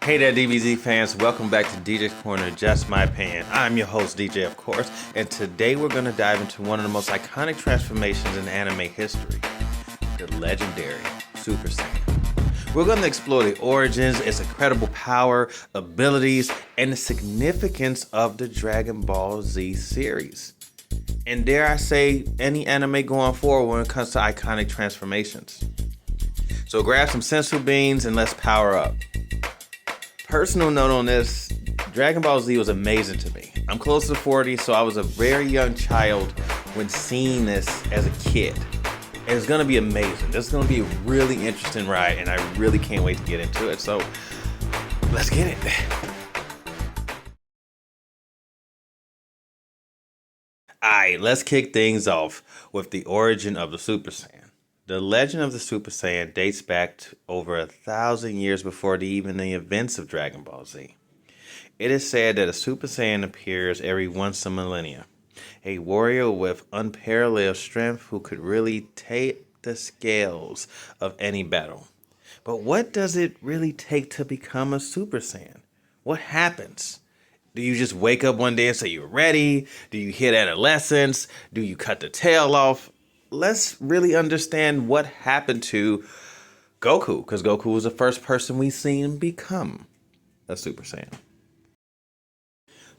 Hey there, DBZ fans. Welcome back to DJ's Corner, Just My Opinion. I'm your host, DJ, of course, and today we're going to dive into one of the most iconic transformations in anime history, the legendary Super Saiyan. We're going to explore the origins, its incredible power, abilities, and the significance of the Dragon Ball Z series. And dare I say, any anime going forward when it comes to iconic transformations. So grab some sensu beans and let's power up. Personal note on this, Dragon Ball Z was amazing to me. I'm close to 40, so I was a very young child when seeing this as a kid. And it's going to be amazing. This is going to be a really interesting ride, and I really can't wait to get into it. So, let's get it. Alright, let's kick things off with the origin of the Super Saiyan. The legend of the Super Saiyan dates back to over 1,000 years before even the events of Dragon Ball Z. It is said that a Super Saiyan appears every once a millennia, a warrior with unparalleled strength who could really take the scales of any battle. But what does it really take to become a Super Saiyan? What happens? Do you just wake up one day and say you're ready? Do you hit adolescence? Do you cut the tail off? Let's really understand what happened to Goku, because Goku was the first person we've seen become a Super Saiyan.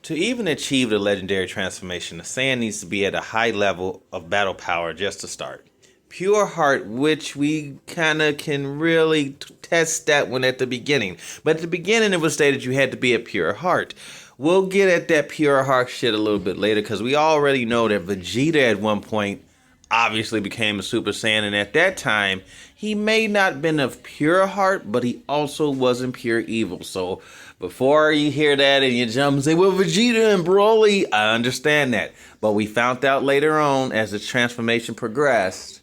To even achieve the legendary transformation, the Saiyan needs to be at a high level of battle power just to start. Pure heart, which we kind of can really test that one at the beginning. But at the beginning, it was stated you had to be a pure heart. We'll get at that pure heart shit a little bit later, because we already know that Vegeta at one point obviously became a Super Saiyan, and at that time, he may not have been of pure heart, but he also wasn't pure evil. So before you hear that and you jump and say, well, Vegeta and Broly, I understand that. But we found out later on, as the transformation progressed,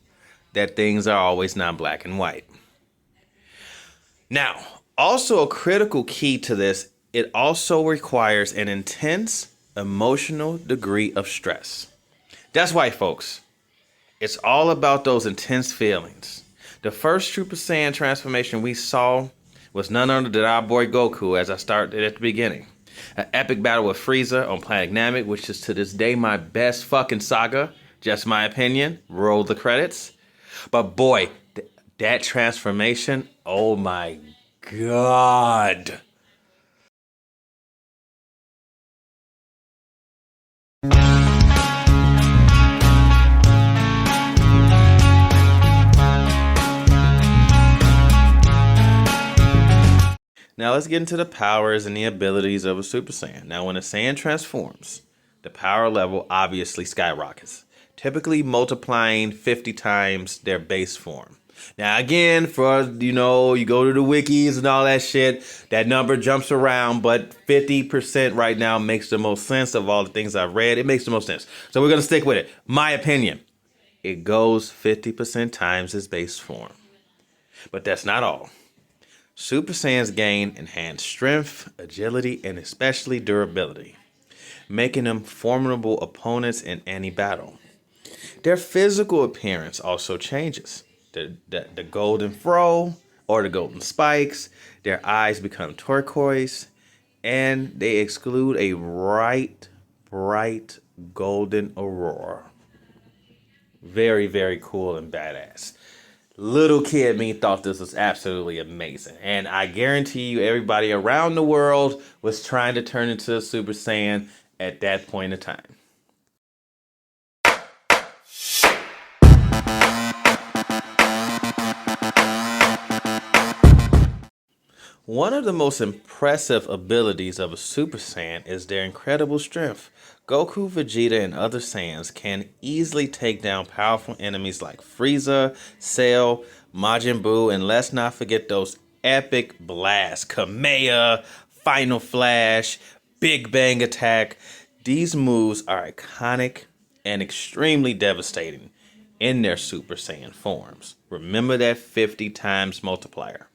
that things are always not black and white. Now, also a critical key to this, it also requires an intense emotional degree of stress. That's why, folks, it's all about those intense feelings. The first Super Saiyan transformation we saw was none other than our boy Goku, as I started at the beginning. An epic battle with Frieza on planet Namek, which is to this day my best fucking saga. Just my opinion. Roll the credits. But boy, that transformation, oh my god. Now let's get into the powers and the abilities of a Super Saiyan. Now when a Saiyan transforms, the power level obviously skyrockets, typically multiplying 50 times their base form. Now again, for, you go to the wikis and all that shit, that number jumps around, but 50% right now makes the most sense of all the things I've read. It makes the most sense. So we're going to stick with it. My opinion, it goes 50% times its base form. But that's not all. Super Saiyans gain enhanced strength, agility, and especially durability, making them formidable opponents in any battle. Their physical appearance also changes. The golden fro or the golden spikes, their eyes become turquoise, and they exclude a bright golden aurora. Very, very cool and badass. Little kid me thought this was absolutely amazing. And I guarantee you everybody around the world was trying to turn into a Super Saiyan at that point in time. One of the most impressive abilities of a Super Saiyan is their incredible strength. Goku, Vegeta, and other Saiyans can easily take down powerful enemies like Frieza, Cell, Majin Buu, and let's not forget those epic blasts, Kamea, Final Flash, Big Bang Attack. These moves are iconic and extremely devastating in their Super Saiyan forms. Remember that 50 times multiplier.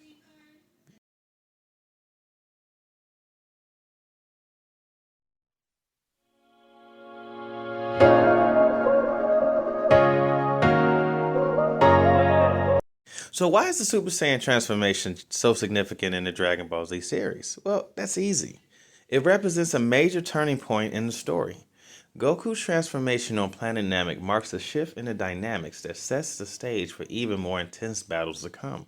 So why is the Super Saiyan transformation so significant in the Dragon Ball Z series? Well, that's easy. It represents a major turning point in the story. Goku's transformation on planet Namek marks a shift in the dynamics that sets the stage for even more intense battles to come.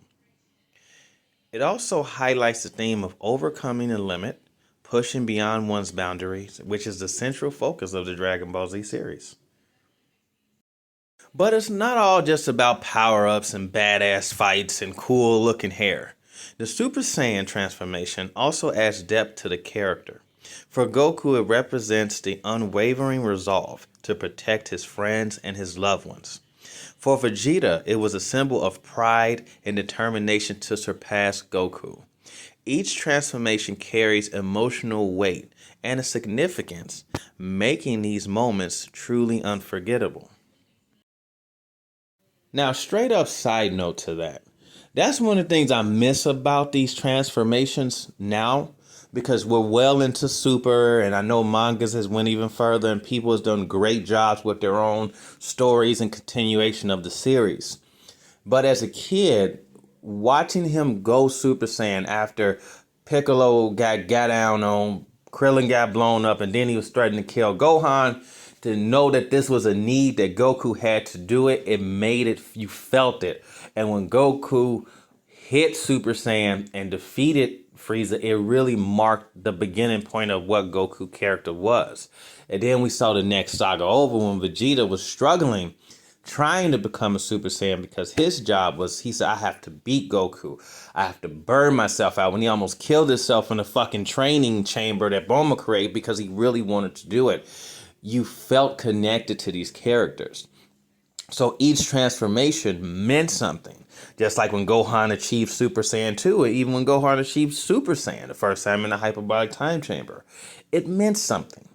It also highlights the theme of overcoming the limit, pushing beyond one's boundaries, which is the central focus of the Dragon Ball Z series. But it's not all just about power ups and badass fights and cool looking hair. The Super Saiyan transformation also adds depth to the character. For Goku, it represents the unwavering resolve to protect his friends and his loved ones. For Vegeta, it was a symbol of pride and determination to surpass Goku. Each transformation carries emotional weight and a significance, making these moments truly unforgettable. Now, straight up side note to that. That's one of the things I miss about these transformations now because we're well into Super and I know mangas has went even further and people has done great jobs with their own stories and continuation of the series. But as a kid, watching him go Super Saiyan after Piccolo got down on, Krillin got blown up, and then he was threatening to kill Gohan, to know that this was a need that Goku had to do it, it made it, you felt it. And when Goku hit Super Saiyan and defeated Frieza, it really marked the beginning point of what Goku character was. And then we saw the next saga over when Vegeta was struggling, trying to become a Super Saiyan because his job was, he said, I have to beat Goku. I have to burn myself out when he almost killed himself in the fucking training chamber that Bulma created because he really wanted to do it. You felt connected to these characters. So each transformation meant something. Just like when Gohan achieved Super Saiyan 2, or even when Gohan achieved Super Saiyan the first time in the hyperbolic time chamber. It meant something.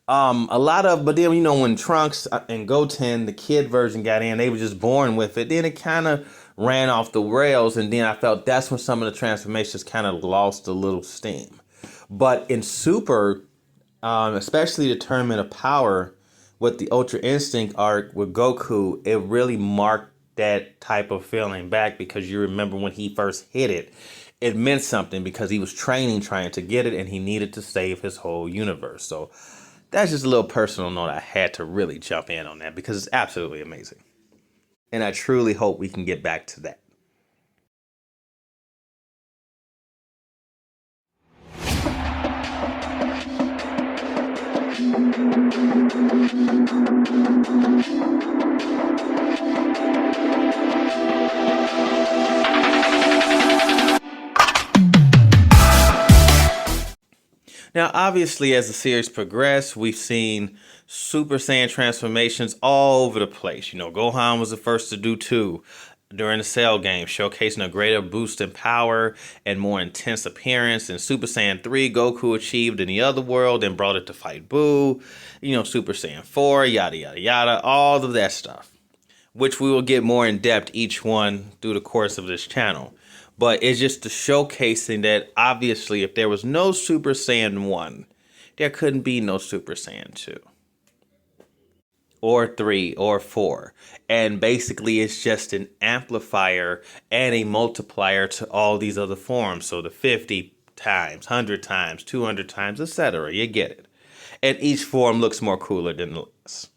But then, when Trunks and Goten, the kid version, got in, they were just born with it. Then it kind of ran off the rails, and then I felt that's when some of the transformations kind of lost a little steam. But in Super, especially the Tournament of Power with the Ultra Instinct arc with Goku, it really marked that type of feeling back because you remember when he first hit it, it meant something because he was training, trying to get it, and he needed to save his whole universe. So that's just a little personal note. I had to really jump in on that because it's absolutely amazing. And I truly hope we can get back to that. Now, obviously, as the series progressed, we've seen Super Saiyan transformations all over the place. Gohan was the first to do two during the Cell game, showcasing a greater boost in power and more intense appearance. In Super Saiyan 3, Goku achieved in the other world and brought it to fight Boo. Super Saiyan 4, yada, yada, yada, all of that stuff, which we will get more in depth each one through the course of this channel. But it's just the showcasing that obviously if there was no Super Saiyan 1, there couldn't be no Super Saiyan 2 or 3 or 4. And basically it's just an amplifier and a multiplier to all these other forms. So the 50 times, 100 times, 200 times, etc. You get it. And each form looks more cooler than the last.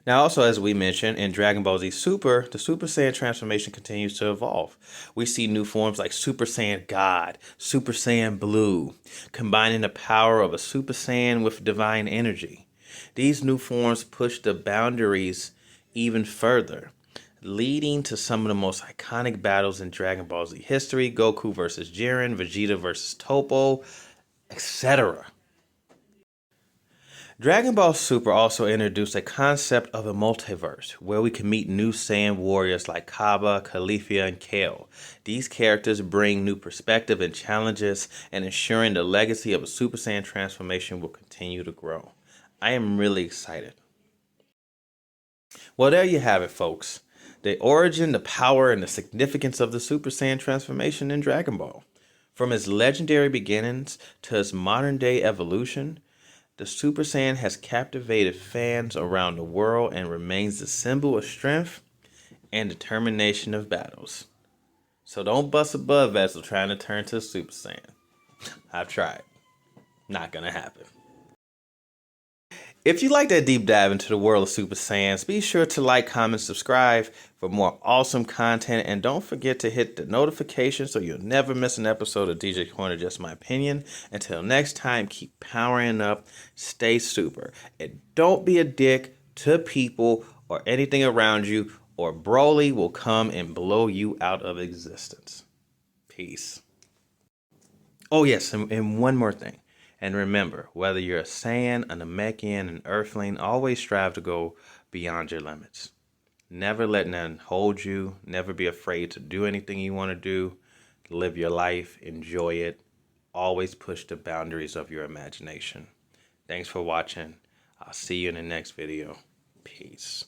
Now, also, as we mentioned, in Dragon Ball Z Super, the Super Saiyan transformation continues to evolve. We see new forms like Super Saiyan God, Super Saiyan Blue, combining the power of a Super Saiyan with divine energy. These new forms push the boundaries even further, leading to some of the most iconic battles in Dragon Ball Z history: Goku versus Jiren, Vegeta versus Toppo, etc. Dragon Ball Super also introduced a concept of a multiverse where we can meet new Saiyan warriors like Kaba, Califia, and Kale. These characters bring new perspective and challenges, and ensuring the legacy of a Super Saiyan transformation will continue to grow. I am really excited. Well, there you have it, folks. The origin, the power, and the significance of the Super Saiyan transformation in Dragon Ball. From its legendary beginnings to its modern day evolution, the Super Saiyan has captivated fans around the world and remains the symbol of strength and determination of battles. So don't bust a blood vessel trying to turn to a Super Saiyan. I've tried. Not gonna happen. If you like that deep dive into the world of Super Saiyans, be sure to like, comment, subscribe for more awesome content, and don't forget to hit the notification so you'll never miss an episode of DJ Corner Just My Opinion. Until next time, keep powering up, stay super, and don't be a dick to people or anything around you, or Broly will come and blow you out of existence. Peace. Oh, yes, and one more thing. And remember, whether you're a Saiyan, a Namekian, an Earthling, always strive to go beyond your limits. Never let none hold you. Never be afraid to do anything you want to do. Live your life. Enjoy it. Always push the boundaries of your imagination. Thanks for watching. I'll see you in the next video. Peace.